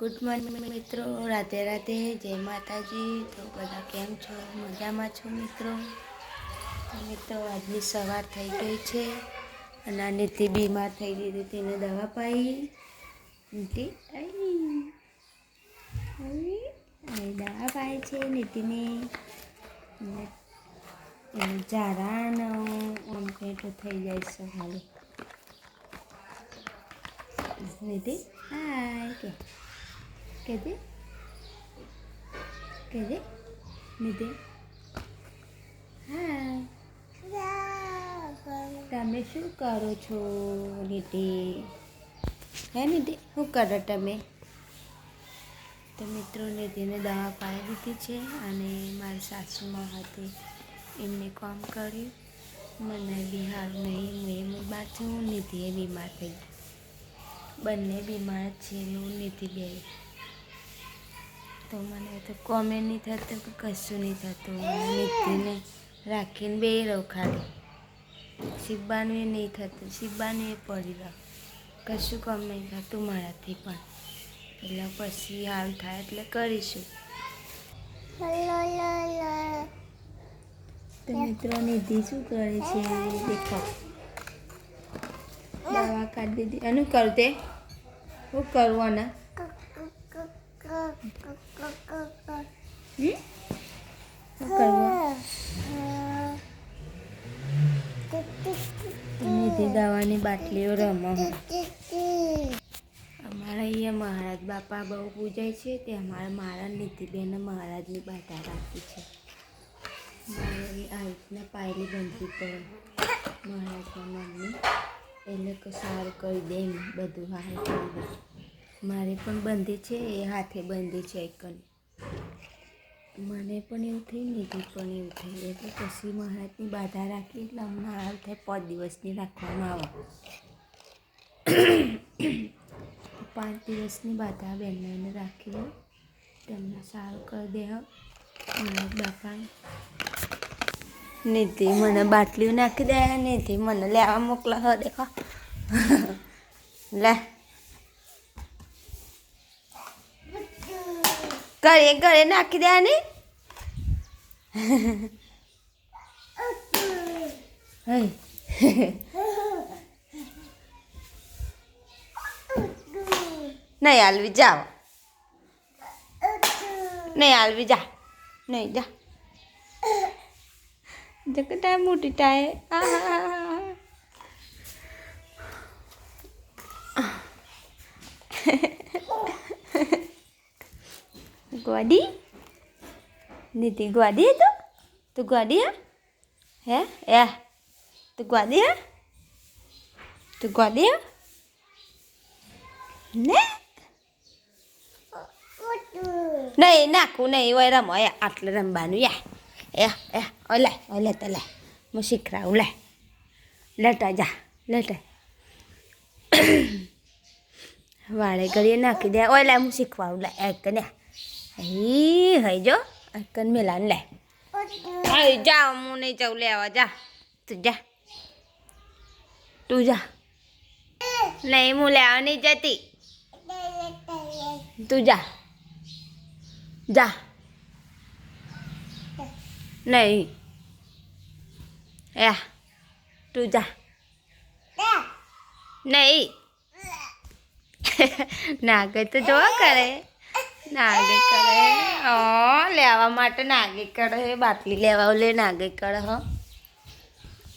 Good morning મિત્રો, રાધે રાધે, જય માતાજી. તો બધા કેમ છો? મજામાં છો મિત્રો? તો મિત્રો આજની સવાર થઈ ગઈ છે અને આ નીતિ બીમાર થઈ ગઈ હતી, તેને દવા પાઈ. નીતિ દવા પાય છે નીતિને. એને ઝારાનો આમ પેટ થઈ જાય છે ખાલી. નીતિ હાય કહેજે નીતિ હા. તમે શું કરો છો નીતિ? હે નીતિ, શું કરો તમે? તો મિત્રો નીતિને દવા પાઈ દીધી છે અને મારી સાસુમાં હતી એમને કામ કર્યું. મને બી હાલ નહીં, હું બીમાર છું, નીતિએ બીમાર થઈ ગઈ. બંને બીમાર છે, હું નીતિ બે. તો મને તો કોમે નહીં થતું કે કશું નહીં થતું. નીતિને રાખીને બે રહું ખાલી. શિબ્બાનું એ નહીં થતું, શિબ્બાનું એ પડી રહું. કશું કામ નહીં થતું મારાથી પણ. એટલે પછી હાલ થાય એટલે કરીશું. તો મિત્રો નિધિ શું કરે છે દેખો. દવા કાઢી દીધી. અને કરું તે શું કરવાના? શું કરવા? નિધિ દવાની બાટલીઓ રમો. અમારા અહીંયા મહારાજ બાપા બહુ પૂજાય છે, તે મારા નીતિબેન મહારાજની બાધા રાખી છે. મારી આ રીતના પાયલી બનતી પડે મહારાજના મમ્મી, એટલે કે સારું કરી દે એમ બધું સારું કરી દે. મારે પણ બંધી છે, એ હાથે બંધી છે એકની. મને પણ એવું થઈ, નીતિ પણ એવું થઈ. એટલે પછી મહારાજની બાધા રાખી, એટલે હમણાં હાલ થાય 5 દિવસની રાખવામાં આવે. 5 દિવસની બાધા બહેનોને રાખી તેમને સારું કરી દે. મહારાજ બાપા નીતિ મને બાટલીઓ નાખી દે. નીતિ મને લેવા મોકલા. હો દેખો લે ઘરે નાખી દે ને. નહીં હાલવી જાઓ, નહીં હાલવી જા, નહીં જા. જગતા મોટી ટાય. ગોડી નીતિ ગોડી તો તું ગોડી હે એ તું ગોડી તું ગોડી ને નહીં નાખું નહીં હોય રમો. આટલે રમવાનું ઓલે તો લે હું શીખરાવું. લેટા જા લેટા વાળે ઘડીએ નાખી દે. ઓય લે હું શીખવાડું. લે એક ને હઈ જો કન મેલાન લે. જા હું નહીં જાઉં લેવા. જા તું જા. નહીં હું લેવા નહીં જતી. તું જા નહીં તું જા નહીં. નાગે તો જોવા કરે, નાગે કરે. લેવા માટે નાગે કરે. બાટલી લેવા લે નાગે કરે.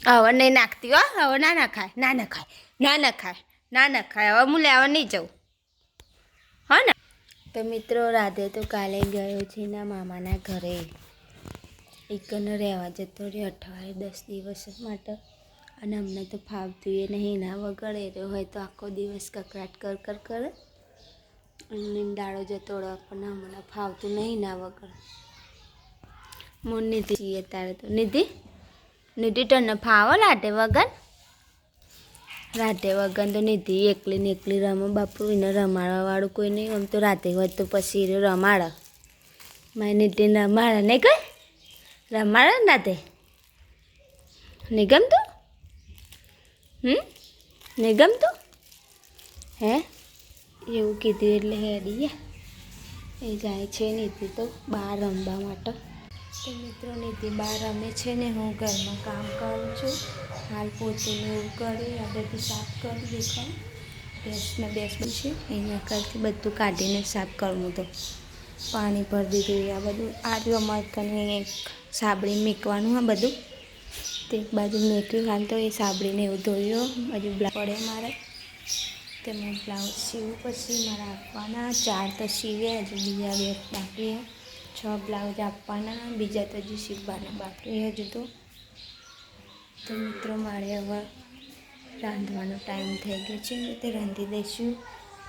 હવે નહીં નાખતી હો. હવે ના નખાય. હવે હું લેવા નહીં જાઉં. હો ને. તો મિત્રો રાધે તો કાલે ગયો છે એના મામાના ઘરે. એકને રહેવા જતો રહ્યો અઠવાડિયે 10 દિવસ માટે. અને અમને તો ફાવતું એ નહીં. એના વગર એ હોય તો આખો દિવસ કકડાટ કર કરે. અને દાડો જતો રહ્યો પણ અમને ફાવતું નહીં એના વગર. હું નીતિ છીએ તારે તો. નીતિ તને ફાવો લાટે વગર? રાતે વગર તો નીતિ એકલી ને એકલી રમે. બાપુ એને રમાડવા વાળું કોઈ નહીં. આમ તો રાતે હોય તો પછી રમાડે. મારી નીતિને રમાડે નહીં કઈ રમાડે ને રાતે. નહીં ગમતું? નહીં ગમતું હે? એવું કીધું એટલે હેડી ગયા. એ જાય છે નીતિ તો બહાર રમવા માટે. તો મિત્રો નીતિ બહાર રમે છે ને હું ઘરમાં કામ કરું છું. હાલ પોતીને એવું કરી આ બધું સાફ કરી દેખાવ. ભેંસને બેસ છે અહીંયા કરતી બધું કાઢીને સાફ કરવું. તો પાણી ભરી દીધું. આ બધું આજે અમારે કને એક સાબડી મેકવાનું આ બધું તે એક બાજુ મેક્યું. હાલ તો એ સાબડીને એવું ધોયો. બાજુ પડે મારે તેમાં બ્લાઉઝ સીવું પછી મારે આપવાના 4 તો સીવે. હજુ બીજા 2 બાકી 6 બ્લાઉઝ આપવાના. બીજા તો હજુ સીવવાના બાકી હજુ તો મિત્રો મારે હવે રાંધવાનો ટાઈમ થઈ ગયો છે. તે રાંધી દઈશું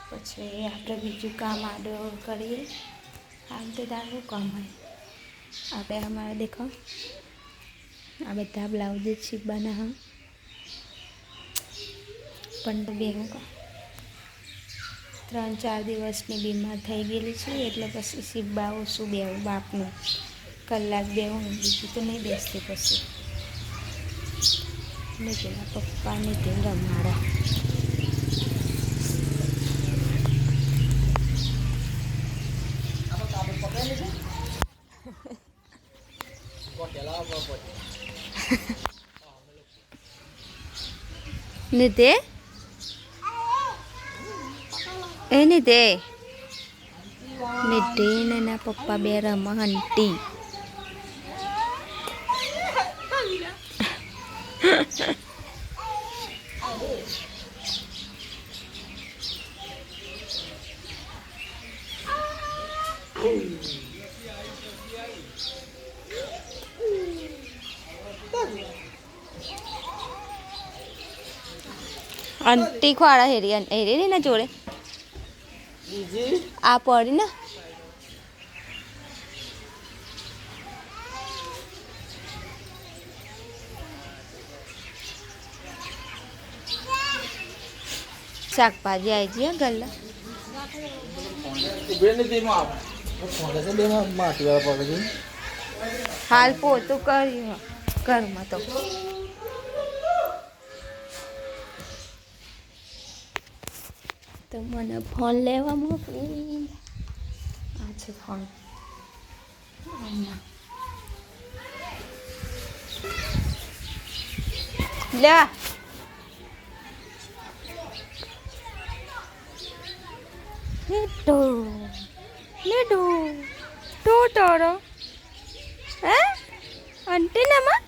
પછી આપણે બીજું કામ આડો કરીએ. આમ તો તારું કામ હોય આપણે અમારે દેખો આ બધા બ્લાઉઝ જ સીવવાના હા. પણ તો બેન 3-4 દિવસની બીમાર થઈ ગયેલી છે એટલે પછી સીવવા ઓછું બેવું બાપનું કલાક બેવું બીજું તો નહીં બેસતી. પછી ને પેલા પપ્પાને તે રમાડા નીતે એ નીતે નીતે ને એના પપ્પા બે રમા હંટી. આંટી ખવાડા હેરી હેરી ને જોડે આ પડી ને શાકભાજી આવી જઈએ ગલ્લા હાલ પોતું કર્યું ઘરમાં તો મને ફોન લેવા મોકલી. આ છે ફોન લે લેડો ટોટોરો હે આંટી ને માં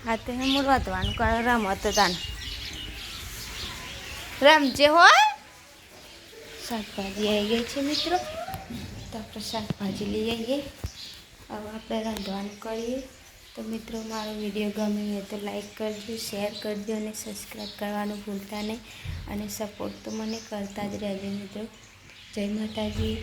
હાથે હું વાતવાનું કરો રમત તાને રમજે હોય. શાકભાજી આવી ગઈ છે મિત્રો તો આપણે શાકભાજી લઈ આવીએ. હવે આપણે રાંધવાનું કરીએ. તો મિત્રો મારો વિડીયો ગમે હોય તો લાઈક કરજો, શેર કરજો અને સબસ્ક્રાઈબ કરવાનું ભૂલતા નહીં. અને સપોર્ટ તો મને કરતા જ રહેજો મિત્રો. જય માતાજી.